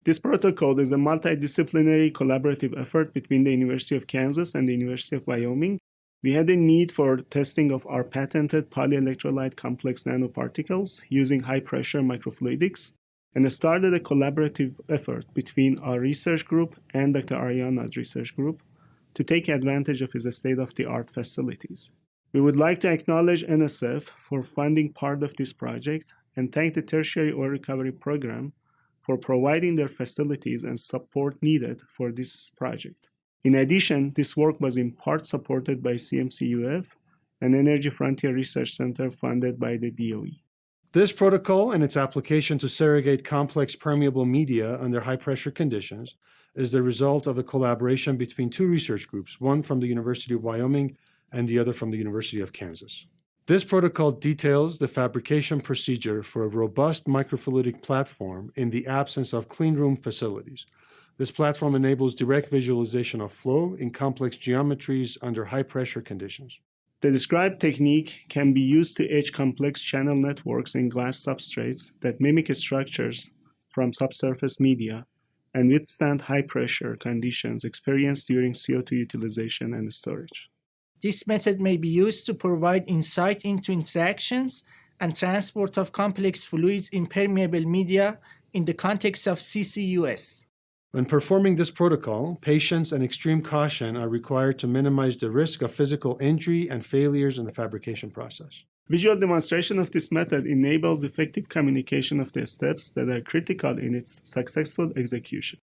This protocol is a multidisciplinary collaborative effort between the University of Kansas and the University of Wyoming. We had a need for testing of our patented polyelectrolyte complex nanoparticles using high-pressure microfluidics, and started a collaborative effort between our research group and Dr. Aryana's research group to take advantage of his state-of-the-art facilities. We would like to acknowledge NSF for funding part of this project and thank the Tertiary Oil Recovery Program for providing their facilities and support needed for this project. In addition, this work was in part supported by CMC-UF, an Energy Frontier Research Center funded by the DOE. This protocol and its application to surrogate complex permeable media under high-pressure conditions is the result of a collaboration between two research groups, one from the University of Wyoming and the other from the University of Kansas. This protocol details the fabrication procedure for a robust microfluidic platform in the absence of cleanroom facilities. This platform enables direct visualization of flow in complex geometries under high-pressure conditions. The described technique can be used to etch complex channel networks in glass substrates that mimic structures from subsurface media and withstand high-pressure conditions experienced during CO2 utilization and storage. This method may be used to provide insight into interactions and transport of complex fluids in permeable media in the context of CCUS. When performing this protocol, patience and extreme caution are required to minimize the risk of physical injury and failures in the fabrication process. Visual demonstration of this method enables effective communication of the steps that are critical in its successful execution.